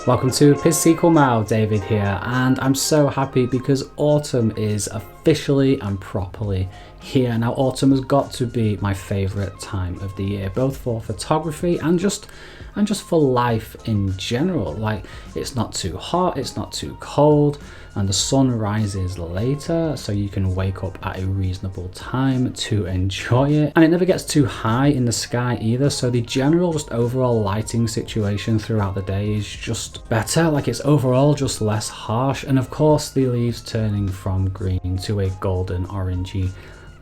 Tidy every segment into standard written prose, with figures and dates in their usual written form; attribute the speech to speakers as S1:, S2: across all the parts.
S1: Welcome to Pisic Pack, David here, and I'm so happy because autumn is officially and properly here. Now autumn has got to be my favourite time of the year, both for photography and just for life in general. Like, it's not too hot, it's not too cold, and the sun rises later, so you can wake up at a reasonable time to enjoy it. And it never gets too high in the sky either, so the general just overall lighting situation throughout the day is just better. Like, it's overall just less harsh, and of course the leaves turning from green to a golden orangey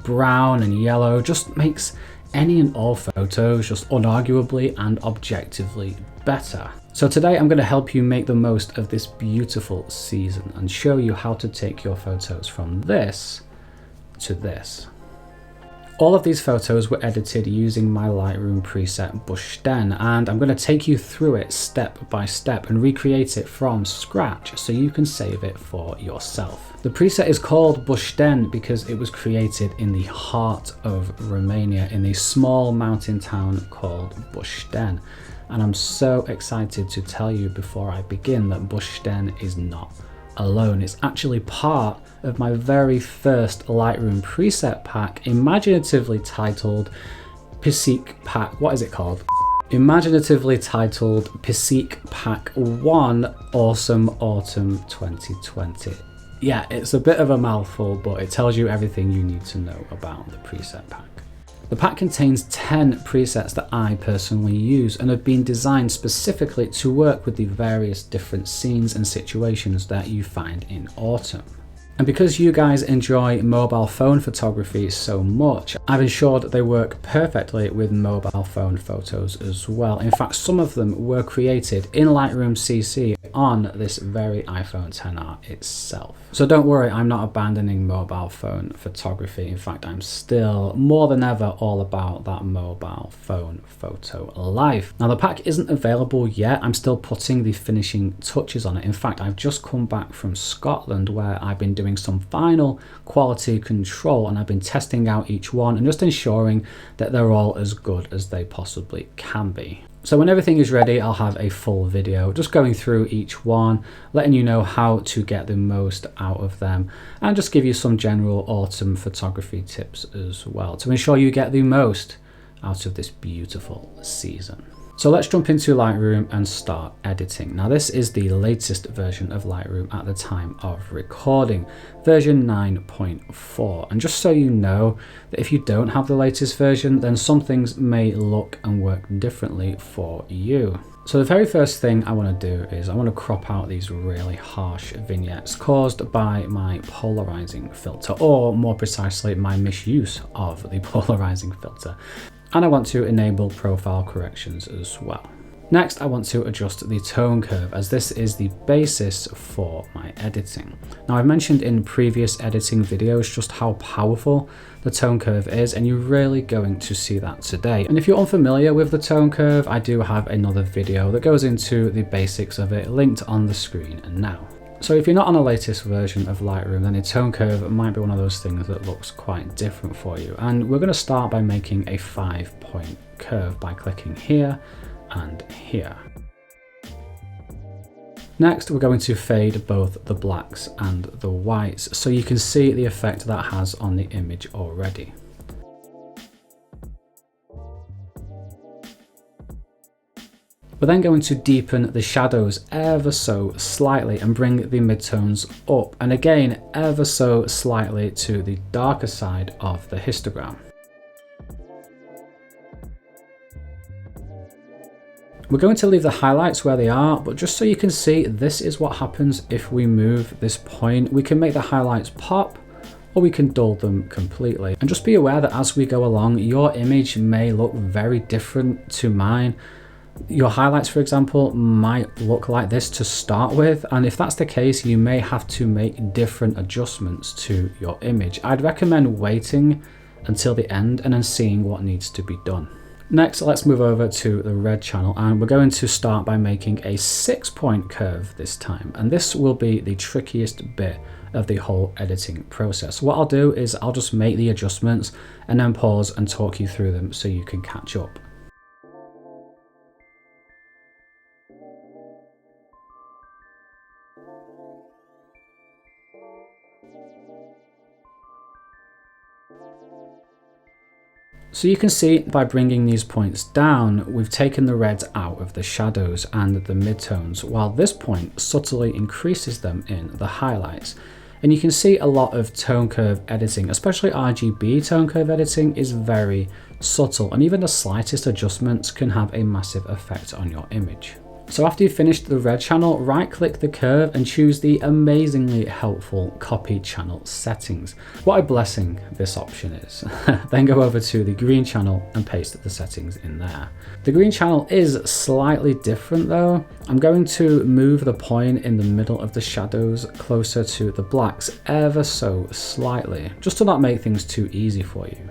S1: brown and yellow just makes any and all photos just unarguably and objectively better. So today I'm going to help you make the most of this beautiful season and show you how to take your photos from this to this. All of these photos were edited using my Lightroom preset Bushden, and I'm going to take you through it step by step and recreate it from scratch so you can save it for yourself. The preset is called Bushden because it was created in the heart of Romania in a small mountain town called Bushden. And I'm so excited to tell you before I begin that Bushden is not alone. It's actually part of my very first Lightroom preset pack, imaginatively titled Pisic Pack. What is it called? Imaginatively titled Pisic Pack 1 Awesome Autumn 2020. Yeah, it's a bit of a mouthful, but it tells you everything you need to know about the preset pack. The pack contains 10 presets that I personally use and have been designed specifically to work with the various different scenes and situations that you find in autumn. And because you guys enjoy mobile phone photography so much, I've ensured that they work perfectly with mobile phone photos as well. In fact, some of them were created in Lightroom CC on this very iPhone XR itself. So don't worry, I'm not abandoning mobile phone photography. In fact, I'm still more than ever all about that mobile phone photo life. Now the pack isn't available yet. I'm still putting the finishing touches on it. In fact, I've just come back from Scotland where I've been doing some final quality control, and I've been testing out each one and just ensuring that they're all as good as they possibly can be. So when everything is ready, I'll have a full video just going through each one, letting you know how to get the most out of them, and just give you some general autumn photography tips as well to ensure you get the most out of this beautiful season. So let's jump into Lightroom and start editing. Now this is the latest version of Lightroom at the time of recording, version 9.4. And just so you know that if you don't have the latest version, then some things may look and work differently for you. So the very first thing I want to do is I want to crop out these really harsh vignettes caused by my polarizing filter, or more precisely, my misuse of the polarizing filter. And I want to enable profile corrections as well. Next, I want to adjust the tone curve, as this is the basis for my editing. Now, I've mentioned in previous editing videos just how powerful the tone curve is, and you're really going to see that today. And if you're unfamiliar with the tone curve, I do have another video that goes into the basics of it, linked on the screen now. So if you're not on the latest version of Lightroom, then the tone curve might be one of those things that looks quite different for you. And we're going to start by making a 5-point curve by clicking here and here. Next, we're going to fade both the blacks and the whites so you can see the effect that has on the image already. We're then going to deepen the shadows ever so slightly and bring the midtones up, and again ever so slightly to the darker side of the histogram. We're going to leave the highlights where they are, but just so you can see, this is what happens if we move this point. We can make the highlights pop, or we can dull them completely. And just be aware that as we go along, your image may look very different to mine. Your highlights, for example, might look like this to start with, and if that's the case, you may have to make different adjustments to your image. I'd recommend waiting until the end and then seeing what needs to be done. Next, let's move over to the red channel, and we're going to start by making a 6-point curve this time, and this will be the trickiest bit of the whole editing process. What I'll do is I'll just make the adjustments and then pause and talk you through them so you can catch up. So you can see by bringing these points down, we've taken the reds out of the shadows and the midtones, while this point subtly increases them in the highlights. And you can see a lot of tone curve editing, especially RGB tone curve editing, is very subtle, and even the slightest adjustments can have a massive effect on your image. So after you've finished the red channel, right click the curve and choose the amazingly helpful copy channel settings. What a blessing this option is. Then go over to the green channel and paste the settings in there. The green channel is slightly different though. I'm going to move the point in the middle of the shadows closer to the blacks ever so slightly, just to not make things too easy for you.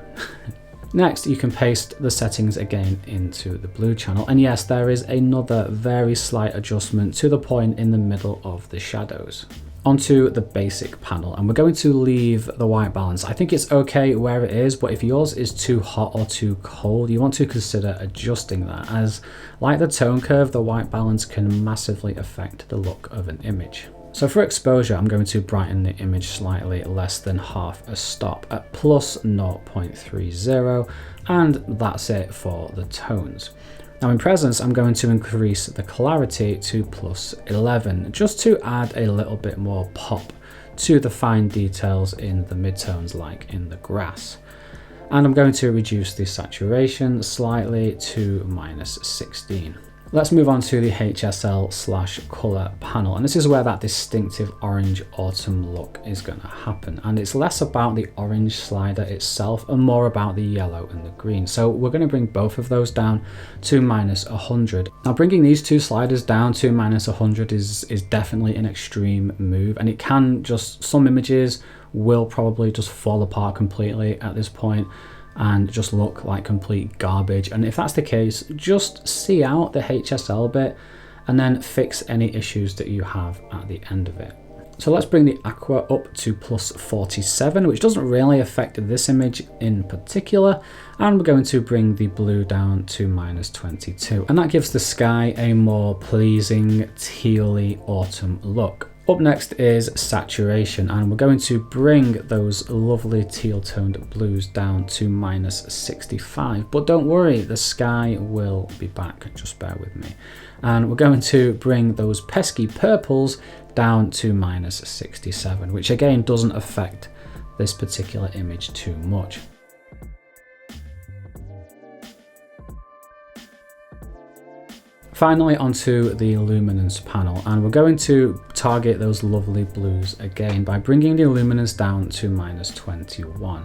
S1: Next, you can paste the settings again into the blue channel, and yes, there is another very slight adjustment to the point in the middle of the shadows. Onto the basic panel, and we're going to leave the white balance. I think it's okay where it is, but if yours is too hot or too cold, you want to consider adjusting that, as like the tone curve, the white balance can massively affect the look of an image. So for exposure, I'm going to brighten the image slightly less than half a stop at plus 0.30, and that's it for the tones. Now in presence, I'm going to increase the clarity to plus 11, just to add a little bit more pop to the fine details in the midtones, like in the grass. And I'm going to reduce the saturation slightly to -16. Let's move on to the HSL/color panel, and this is where that distinctive orange autumn look is going to happen, and it's less about the orange slider itself and more about the yellow and the green. So we're going to bring both of those down to -100. Now bringing these two sliders down to -100 is definitely an extreme move, and it can just, some images will probably just fall apart completely at this point and just look like complete garbage. And if that's the case, just see out the HSL bit and then fix any issues that you have at the end of it. So let's bring the aqua up to plus 47, which doesn't really affect this image in particular. And we're going to bring the blue down to -22. And that gives the sky a more pleasing tealy autumn look. Up next is saturation, and we're going to bring those lovely teal toned blues down to -65, but don't worry, the sky will be back, just bear with me. And we're going to bring those pesky purples down to -67, which again doesn't affect this particular image too much. Finally, onto the luminance panel, and we're going to target those lovely blues again by bringing the luminance down to -21.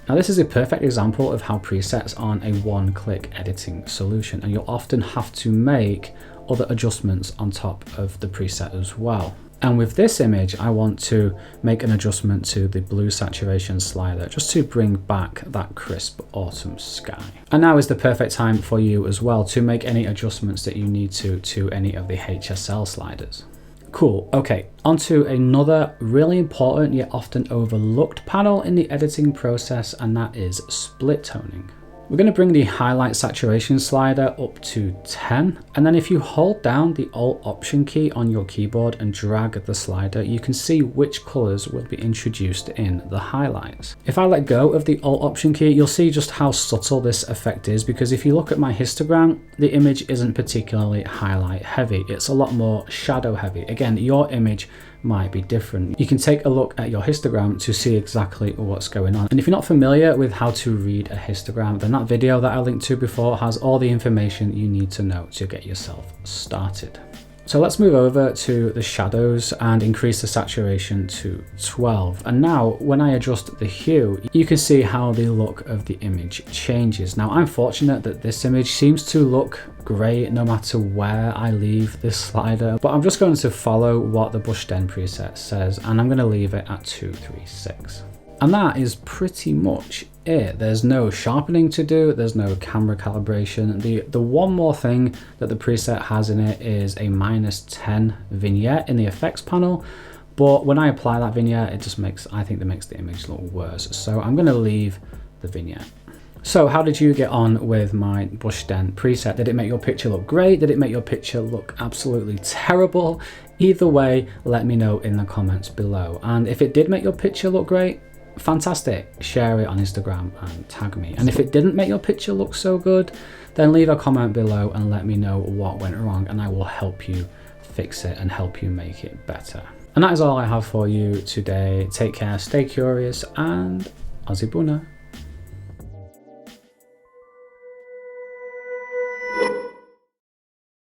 S1: Now this is a perfect example of how presets aren't a one-click editing solution, and you'll often have to make other adjustments on top of the preset as well. And with this image, I want to make an adjustment to the blue saturation slider just to bring back that crisp autumn sky. And now is the perfect time for you as well to make any adjustments that you need to any of the HSL sliders. Cool, okay, onto another really important yet often overlooked panel in the editing process, and that is split toning. We're going to bring the highlight saturation slider up to 10, and then if you hold down the Alt Option key on your keyboard and drag the slider, you can see which colors will be introduced in the highlights. If I let go of the Alt Option key, you'll see just how subtle this effect is, because if you look at my histogram, the image isn't particularly highlight heavy. It's a lot more shadow heavy. Again, your image might be different. You can take a look at your histogram to see exactly what's going on. And if you're not familiar with how to read a histogram, then that video that I linked to before has all the information you need to know to get yourself started. So let's move over to the shadows and increase the saturation to 12. And now when I adjust the hue, you can see how the look of the image changes. Now I'm fortunate that this image seems to look great no matter where I leave this slider, but I'm just going to follow what the Brush Den preset says, and I'm going to leave it at 236. And that is pretty much it. There's no sharpening to do, there's no camera calibration. The one more thing that the preset has in it is a -10 vignette in the effects panel, but when I apply that vignette, it just makes, I think that makes the image look worse. So I'm going to leave the vignette. So how did you get on with my Brush Den preset? Did it make your picture look great? Did it make your picture look absolutely terrible? Either way, let me know in the comments below. And if it did make your picture look great, fantastic. Share it on Instagram and tag me. And if it didn't make your picture look so good, then leave a comment below and let me know what went wrong, and I will help you fix it and help you make it better. And that is all I have for you today. Take care, stay curious, and Aussie Buna.